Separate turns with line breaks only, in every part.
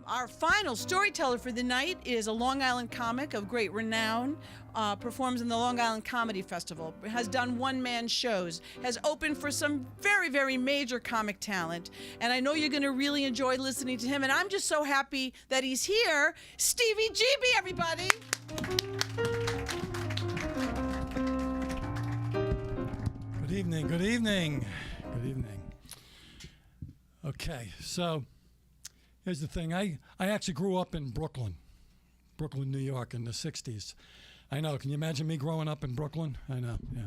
Our final storyteller for the night is a Long Island comic of great renown, performs in the Long Island Comedy Festival, has done one-man shows, has opened for some very, very major comic talent, and I know you're going to really enjoy listening to him, and I'm just so happy that he's here. Stevie GB, everybody!
Good evening, good evening, good evening. Okay, so here's the thing. I actually grew up in Brooklyn, New York in the 60s. I know, can you imagine me growing up in Brooklyn? I know, yeah.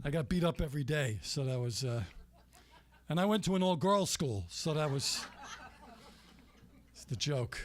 I got beat up every day, so that was, and I went to an all-girls school, so that was, it's the joke.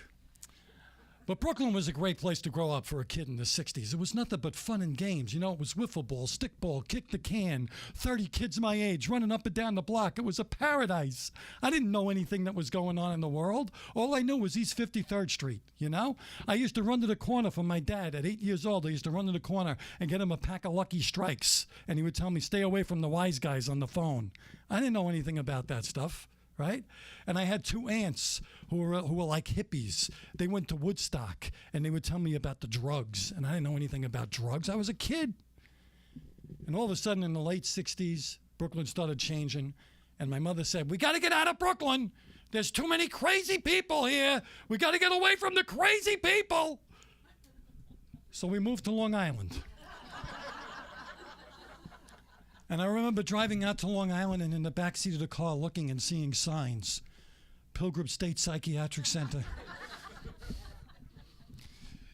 But Brooklyn was a great place to grow up for a kid in the 60s. It was nothing but fun and games. You know, it was wiffle ball, stick ball, kick the can, 30 kids my age running up and down the block. It was a paradise. I didn't know anything that was going on in the world. All I knew was East 53rd Street, you know? I used to run to the corner for my dad. At 8 years old, I used to run to the corner and get him a pack of Lucky Strikes. And he would tell me, stay away from the wise guys on the phone. I didn't know anything about that stuff. Right? And I had two aunts who were like hippies. They went to Woodstock, and they would tell me about the drugs, and I didn't know anything about drugs. I was a kid. And all of a sudden, in the late 60s, Brooklyn started changing, and my mother said, we got to get out of Brooklyn. There's too many crazy people here. We got to get away from the crazy people. So we moved to Long Island. And I remember driving out to Long Island and in the backseat of the car looking and seeing signs. Pilgrim State Psychiatric Center.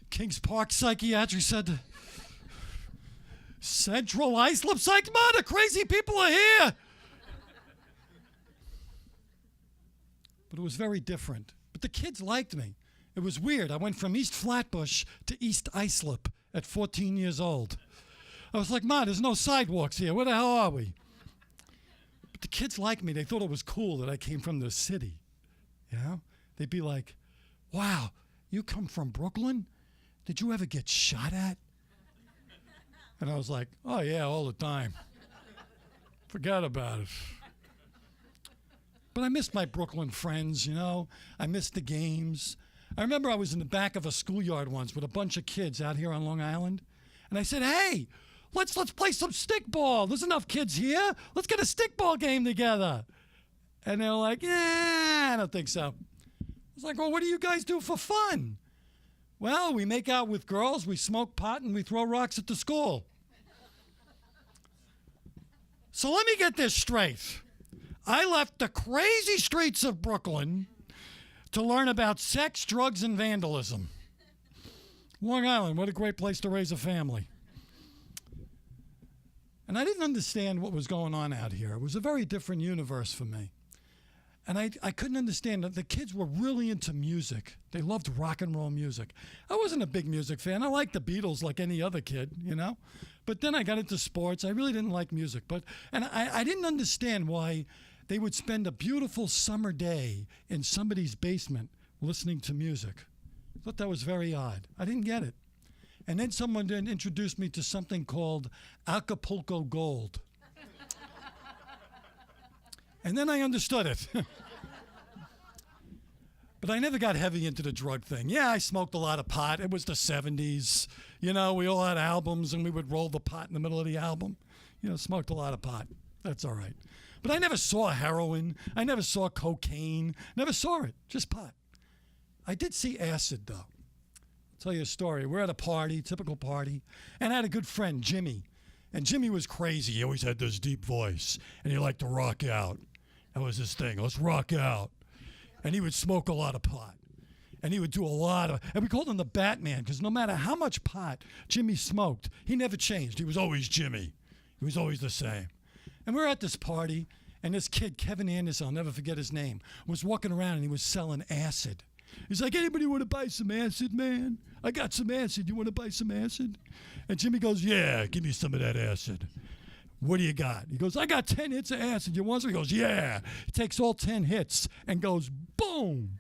Kings Park Psychiatric Center. Central Islip Psych. Come on, the crazy people are here. But it was very different. But the kids liked me. It was weird. I went from East Flatbush to East Islip at 14 years old. I was like, Ma, there's no sidewalks here. Where the hell are we? But the kids liked me. They thought it was cool that I came from the city. You know? They'd be like, wow, you come from Brooklyn? Did you ever get shot at? And I was like, oh, yeah, all the time. Forgot about it. But I missed my Brooklyn friends, you know? I missed the games. I remember I was in the back of a schoolyard once with a bunch of kids out here on Long Island. And I said, hey, let's play some stickball. There's enough kids here. Let's get a stickball game together. And they're like, yeah, I don't think so. I was like, well, what do you guys do for fun? Well, we make out with girls, we smoke pot, and we throw rocks at the school. So let me get this straight. I left the crazy streets of Brooklyn to learn about sex, drugs, and vandalism. Long Island, what a great place to raise a family. And I didn't understand what was going on out here. It was a very different universe for me. And I couldn't understand that the kids were really into music. They loved rock and roll music. I wasn't a big music fan. I liked the Beatles like any other kid, you know? But then I got into sports. I really didn't like music. And I didn't understand why they would spend a beautiful summer day in somebody's basement listening to music. I thought that was very odd. I didn't get it. And then someone then introduced me to something called Acapulco Gold. And then I understood it. But I never got heavy into the drug thing. Yeah, I smoked a lot of pot. It was the 70s. You know, we all had albums and we would roll the pot in the middle of the album. You know, smoked a lot of pot. That's all right. But I never saw heroin. I never saw cocaine. Never saw it. Just pot. I did see acid, though. I'll tell you a story. We're at a party, typical party, and I had a good friend, Jimmy. And Jimmy was crazy. He always had this deep voice, and he liked to rock out. That was his thing. Let's rock out. And he would smoke a lot of pot. And he would do a lot of, and we called him the Batman, because no matter how much pot Jimmy smoked, he never changed. He was always Jimmy. He was always the same. And we're at this party, and this kid, Kevin Anderson, I'll never forget his name, was walking around, and he was selling acid. He's like, anybody want to buy some acid, man? I got some acid. You want to buy some acid? And Jimmy goes, yeah, give me some of that acid. What do you got? He goes, I got 10 hits of acid. You want some? He goes, yeah. He takes all 10 hits and goes, boom.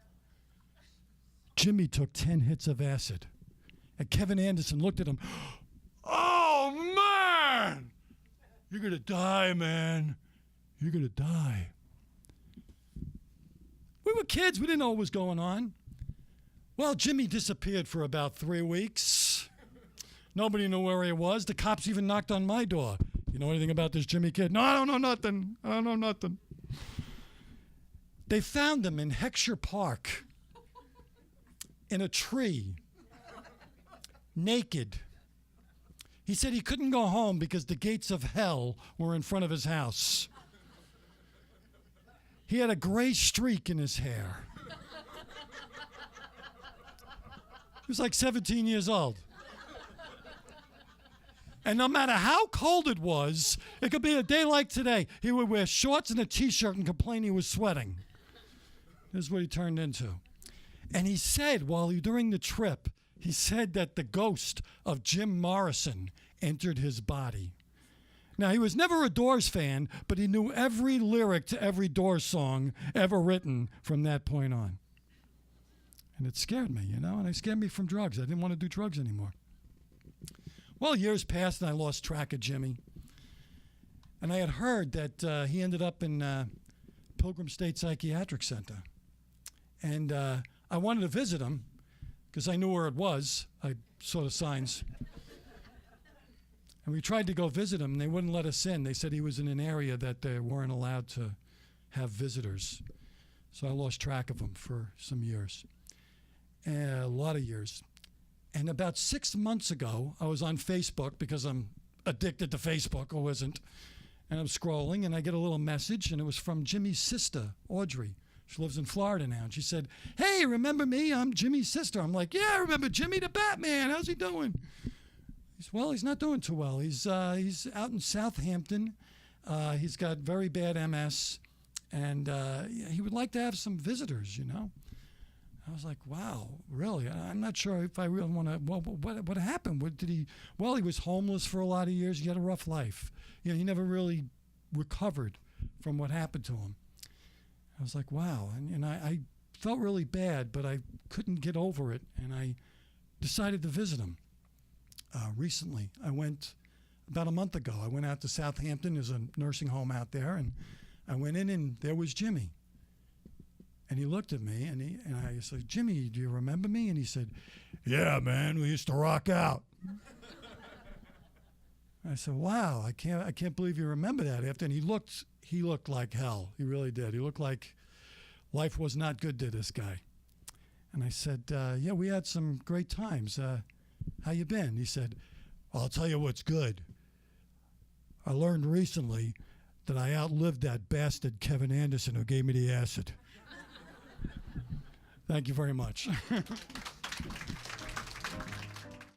Jimmy took 10 hits of acid. And Kevin Anderson looked at him. Oh, man. You're going to die, man. You're going to die. We were kids. We didn't know what was going on. Well, Jimmy disappeared for about 3 weeks. Nobody knew where he was. The cops even knocked on my door. You know anything about this Jimmy kid? No, I don't know nothing. I don't know nothing. They found him in Heckscher Park in a tree, naked. He said he couldn't go home because the gates of hell were in front of his house. He had a gray streak in his hair. He was like 17 years old. And no matter how cold it was, it could be a day like today, he would wear shorts and a T-shirt and complain he was sweating. This is what he turned into. And he said, during the trip, he said that the ghost of Jim Morrison entered his body. Now, he was never a Doors fan, but he knew every lyric to every Doors song ever written from that point on. And it scared me, and it scared me from drugs. I didn't want to do drugs anymore. Well, years passed, and I lost track of Jimmy. And I had heard that he ended up in Pilgrim State Psychiatric Center. And I wanted to visit him because I knew where it was. I saw the signs. And we tried to go visit him, and they wouldn't let us in. They said he was in an area that they weren't allowed to have visitors. So I lost track of him for some years, a lot of years. And about 6 months ago, I was on Facebook because I'm addicted to Facebook, or wasn't. And I'm scrolling, and I get a little message, and it was from Jimmy's sister, Audrey. She lives in Florida now. And she said, "Hey, remember me? I'm Jimmy's sister." I'm like, "Yeah, I remember Jimmy the Batman. How's he doing?" Well, he's not doing too well. He's out in Southampton. He's got very bad MS, and he would like to have some visitors, I was like, wow, really? I'm not sure if I really want to. Well, what happened? What did he? Well, he was homeless for a lot of years. He had a rough life. He never really recovered from what happened to him. I was like, wow, and I felt really bad, but I couldn't get over it, and I decided to visit him. Recently, I went about a month ago. I went out to Southampton. There's a nursing home out there, and I went in, and there was Jimmy. And he looked at me, and I said, "Jimmy, do you remember me?" And he said, "Yeah, man, we used to rock out." I said, "Wow, I can't believe you remember that." And he looked like hell. He really did. He looked like life was not good to this guy. And I said, "Yeah, we had some great times. How you been?" He said, "Well, I'll tell you what's good. I learned recently that I outlived that bastard Kevin Anderson who gave me the acid." Thank you very much.